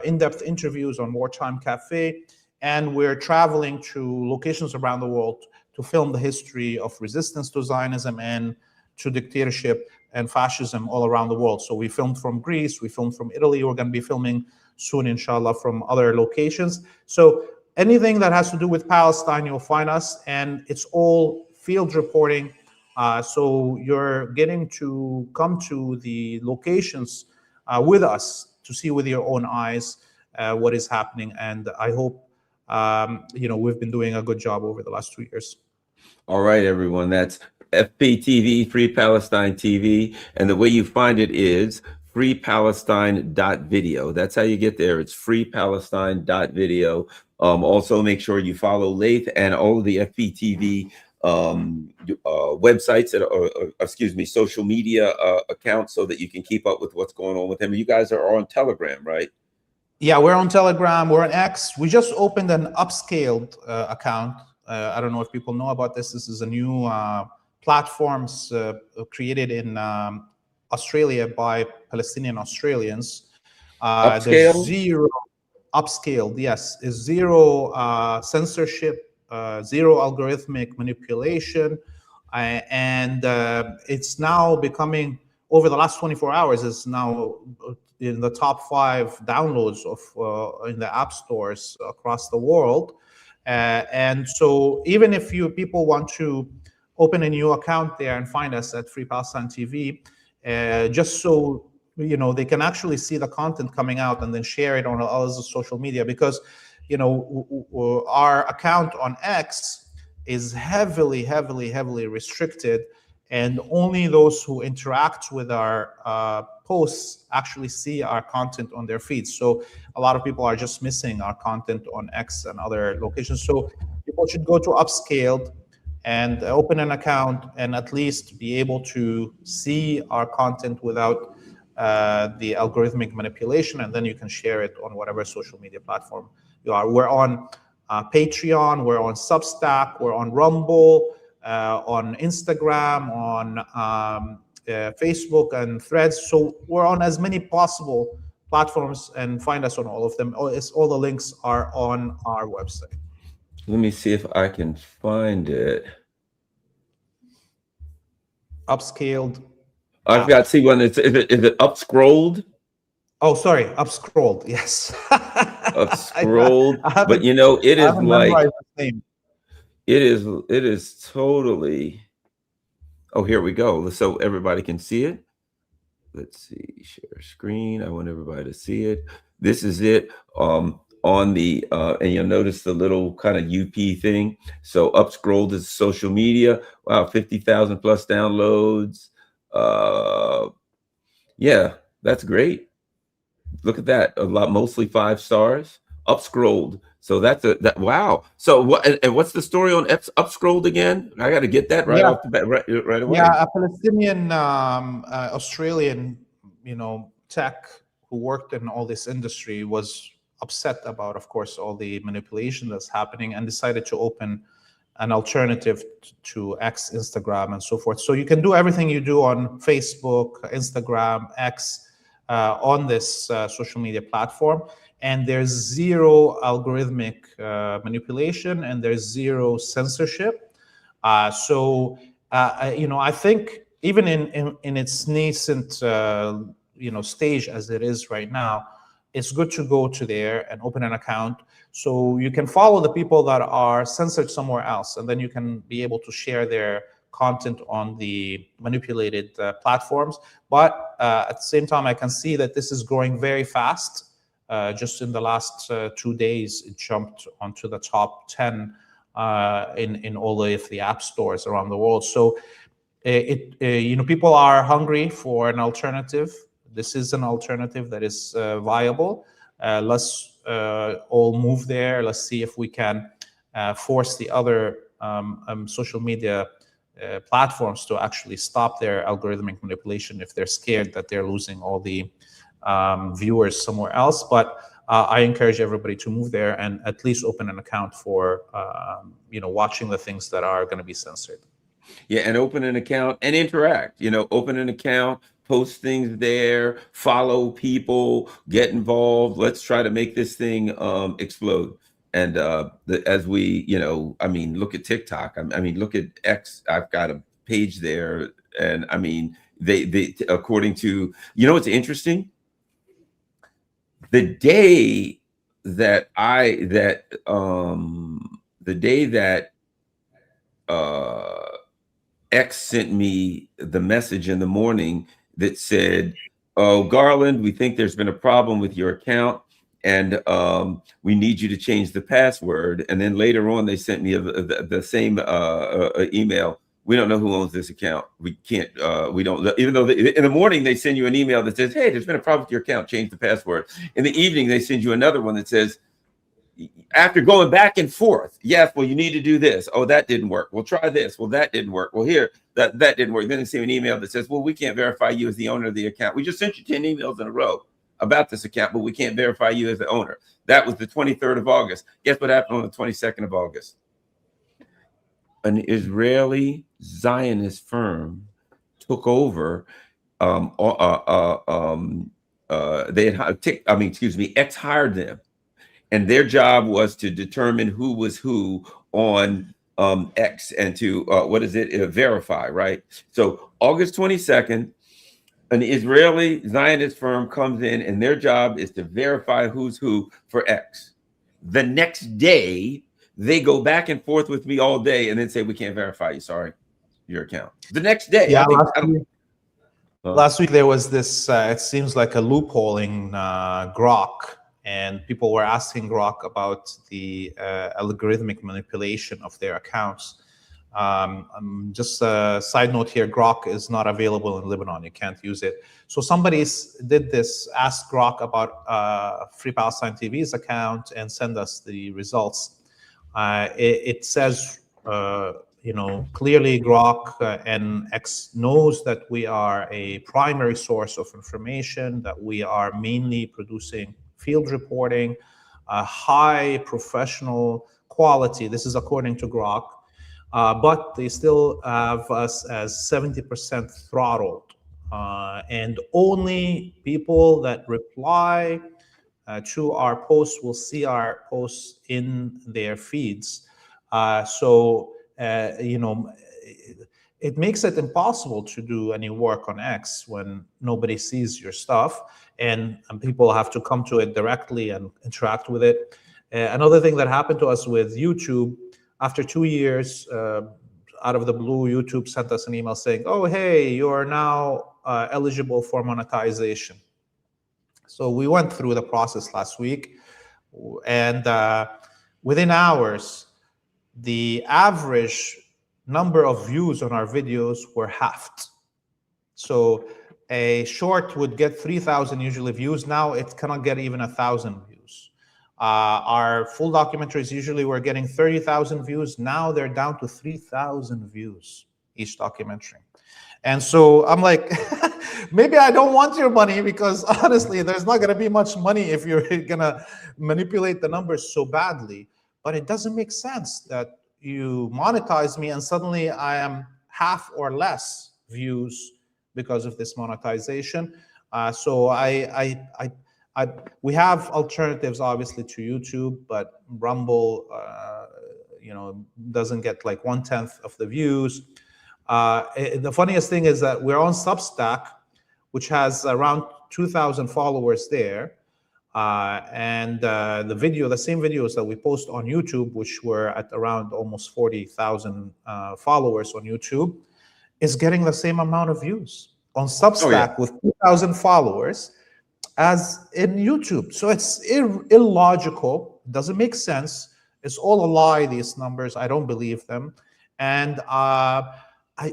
in-depth interviews on Wartime Cafe, and we're traveling to locations around the world to film the history of resistance to Zionism and to dictatorship and fascism all around the world. So we filmed from Greece, we filmed from Italy. We're going to be filming soon, inshallah, from other locations. So anything that has to do with Palestine, you'll find us, and it's all field reporting. So you're getting to come to the locations with us to see with your own eyes what is happening. And I hope, we've been doing a good job over the last 2 years. All right, everyone. That's FPTV, Free Palestine TV. And the way you find it is freepalestine.video. That's how you get there. It's freepalestine.video. Also, make sure you follow Laith and all of the FPTV websites, social media accounts, so that you can keep up with what's going on with them. You guys are on Telegram, right? Yeah, we're on Telegram. We're on X. We just opened an upscaled account. I don't know if people know about this. This is a new platforms created in Australia by Palestinian Australians. There's zero upscaled, yes, is zero censorship, zero algorithmic manipulation, and it's now becoming, over the last 24 hours, is now in the top 5 downloads of in the app stores across the world. And so even if you people want to open a new account there and find us at Free Palestine TV, just so they can actually see the content coming out and then share it on all the social media, because our account on X is heavily restricted, and only those who interact with our posts actually see our content on their feeds. So a lot of people are just missing our content on X and other locations. So people should go to Upscaled and open an account and at least be able to see our content without the algorithmic manipulation, and then you can share it on whatever social media platform you are. We're on Patreon, we're on Substack, we're on Rumble, on Instagram, on Facebook and Threads. So we're on as many possible platforms, and find us on all of them. All the links are on our website. Let me see if I can find it. Upscaled. I've got to see one. Is it up scrolled? Oh, sorry, upscrolled. Yes. Up scrolled. But it is like it is totally. Oh, here we go. So everybody can see it. Let's see, share screen. I want everybody to see it. This is it. On the and you'll notice the little kind of UP thing. So up scrolled is social media. Wow, 50,000 plus downloads. Yeah, that's great. Look at that. A lot, mostly 5 stars. Up scrolled. So that's wow. So what? And what's the story on up scrolled again? I got to get that right off the bat, right away. Yeah, a Palestinian Australian, tech who worked in all this industry was upset about, of course, all the manipulation that's happening, and decided to open an alternative to X, Instagram, and so forth. So you can do everything you do on Facebook, Instagram, X, on this social media platform, and there's zero algorithmic manipulation, and there's zero censorship. So I think even in its nascent stage as it is right now, it's good to go to there and open an account, so you can follow the people that are censored somewhere else, and then you can be able to share their content on the manipulated platforms. But at the same time, I can see that this is growing very fast. Just in the last 2 days, it jumped onto the top 10 in all of the app stores around the world. So people are hungry for an alternative. This is an alternative that is viable. Let's all move there. Let's see if we can force the other social media platforms to actually stop their algorithmic manipulation if they're scared that they're losing all the viewers somewhere else. But I encourage everybody to move there and at least open an account for watching the things that are going to be censored. Yeah, and open an account and interact. Open an account, post things there, follow people, get involved. Let's try to make this thing explode. And as we, look at TikTok. Look at X. I've got a page there, and they according to what's interesting. The day that X sent me the message in the morning that said, "Oh, Garland, we think there's been a problem with your account, and we need you to change the password." And then later on, they sent me the same email. We don't know who owns this account. We can't. We don't. Even though in the morning they send you an email that says, "Hey, there's been a problem with your account. Change the password." In the evening, they send you another one that says, after going back and forth, yes, well, you need to do this. Oh, that didn't work. Well, try this. Well, that didn't work. Well, here, that didn't work. Then they send an email that says, well, we can't verify you as the owner of the account. We just sent you 10 emails in a row about this account, but we can't verify you as the owner. That was the 23rd of August. Guess what happened on the 22nd of August? An Israeli Zionist firm took over. X hired them. And their job was to determine who was who on X and to, verify, right? So August 22nd, an Israeli Zionist firm comes in and their job is to verify who's who for X. The next day, they go back and forth with me all day and then say, we can't verify you. Sorry, your account. The next day, Yeah, uh, last week there was this, it seems like a loophole in Grok, and people were asking Grok about the algorithmic manipulation of their accounts. Just a side note here, Grok is not available in Lebanon. You can't use it. So somebody did this, asked Grok about Free Palestine TV's account and send us the results. It says, clearly Grok and X knows that we are a primary source of information, that we are mainly producing field reporting, high professional quality. This is according to Grok. But they still have us as 70% throttled. And only people that reply to our posts will see our posts in their feeds. It makes it impossible to do any work on X when nobody sees your stuff, and people have to come to it directly and interact with it. Another thing that happened to us with YouTube, after 2 years, out of the blue, YouTube sent us an email saying, oh, hey, you are now eligible for monetization. So we went through the process last week, and within hours, the average number of views on our videos were halved. So a short would get 3,000 usually views. Now it cannot get even 1,000 views. Our full documentaries usually were getting 30,000 views. Now they're down to 3,000 views each documentary. And so I'm like, maybe I don't want your money, because honestly, there's not going to be much money if you're going to manipulate the numbers so badly. But it doesn't make sense that you monetize me and suddenly I am half or less views because of this monetization. So we have alternatives, obviously, to YouTube, but Rumble, doesn't get like 1/10 of the views. The funniest thing is that we're on Substack, which has around 2,000 followers there. And the same videos that we post on YouTube, which were at around almost 40,000 followers on YouTube, is getting the same amount of views on Substack with 2,000 followers as in YouTube. So it's illogical, doesn't make sense. It's all a lie, these numbers. I don't believe them. And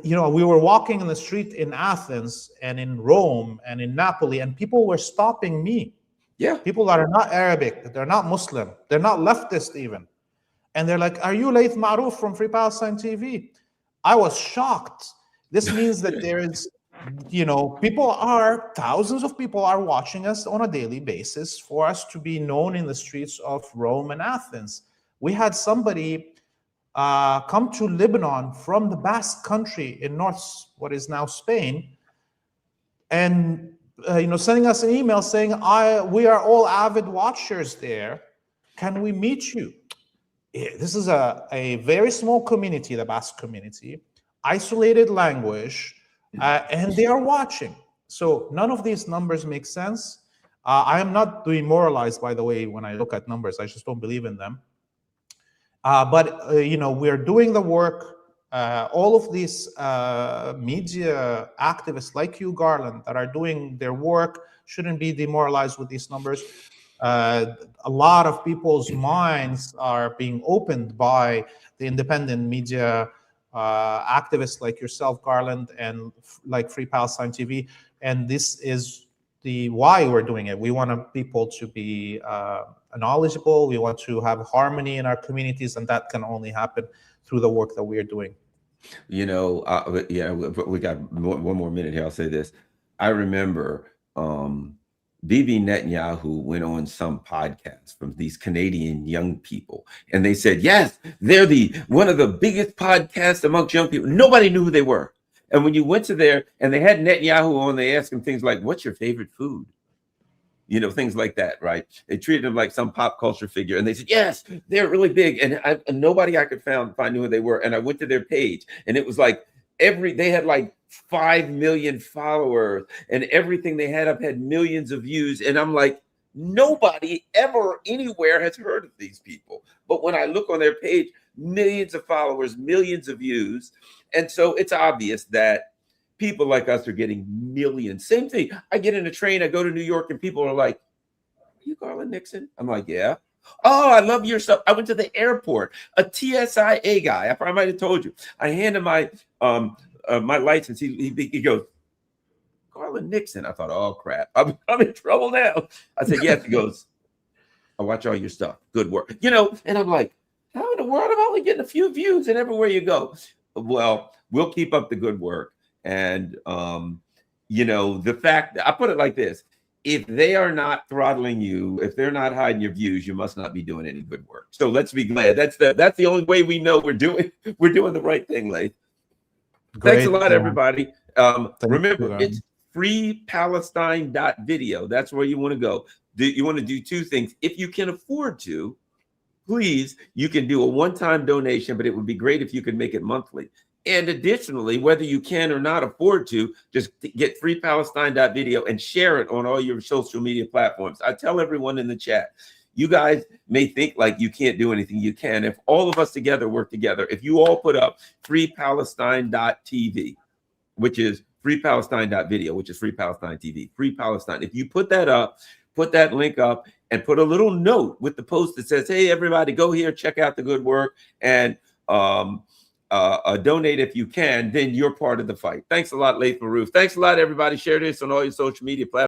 we were walking in the street in Athens and in Rome and in Napoli, and people were stopping me. Yeah. People that are not Arabic, they're not Muslim, they're not leftist even. And they're like, are you Laith Marouf from Free Palestine TV? I was shocked. This means that there is, thousands of people are watching us on a daily basis for us to be known in the streets of Rome and Athens. We had somebody come to Lebanon from the Basque country in what is now Spain, and sending us an email saying, we are all avid watchers there. Can we meet you? This is a very small community, the Basque community, isolated language, and they are watching. So none of these numbers make sense. I am not demoralized, by the way, when I look at numbers. I just don't believe in them. But we're doing the work. All of these media activists like you, Garland, that are doing their work shouldn't be demoralized with these numbers. A lot of people's minds are being opened by the independent media activists like yourself, Garland, and like Free Palestine TV. And this is why we're doing it. We want people to be knowledgeable. We want to have harmony in our communities, and that can only happen through the work that we are doing. We got one more minute here. I'll say this. I remember Bibi Netanyahu went on some podcast from these Canadian young people, and they said, yes, they're one of the biggest podcasts amongst young people. Nobody knew who they were. And when you went to there and they had Netanyahu on, they asked him things like, what's your favorite food? Things like that, right? They treated him like some pop culture figure, and they said, yes, they're really big. And nobody I could find knew who they were. And I went to their page, and it was like they had like 5 million followers, and everything they had up had millions of views. And I'm like, Nobody ever anywhere has heard of these people. But when I look on their page, millions of followers, millions of views. And so it's obvious that people like us are getting millions. Same thing. I get in a train, I go to New York, and people are like, "Are you Garland Nixon?" I'm like, "Yeah." "Oh, I love your stuff." I went to the airport. A TSIA guy, I might have told you. I handed my my license. He goes, "Garland Nixon." I thought, "Oh crap, I'm in trouble now." I said, "Yes." He goes, "I watch all your stuff. Good work." And I'm like, how in the world? I'm only getting a few views and everywhere you go. Well, we'll keep up the good work. And the fact that I put it like this: if they are not throttling you, if they're not hiding your views, you must not be doing any good work. So let's be glad. That's the only way we know we're doing the right thing, Laith. Thanks a Great. lot, everybody. Thank Remember, you. it's freepalestine.video. That's where you want to go. You want to do two things. If you can afford to, please, you can do a one-time donation, but it would be great if you could make it monthly. And additionally, whether you can or not afford to, just get freepalestine.video and share it on all your social media platforms. I tell everyone in the chat, you guys may think like you can't do anything. You can. If all of us together work together, if you all put up freepalestine.tv, which is freepalestine.video, which is Free Palestine TV, Free Palestine. If you put that up, put that link up, and put a little note with the post that says, "Hey, everybody, go here, check out the good work, and donate if you can," then you're part of the fight. Thanks a lot, Laith Maroof. Thanks a lot, everybody. Share this on all your social media platforms.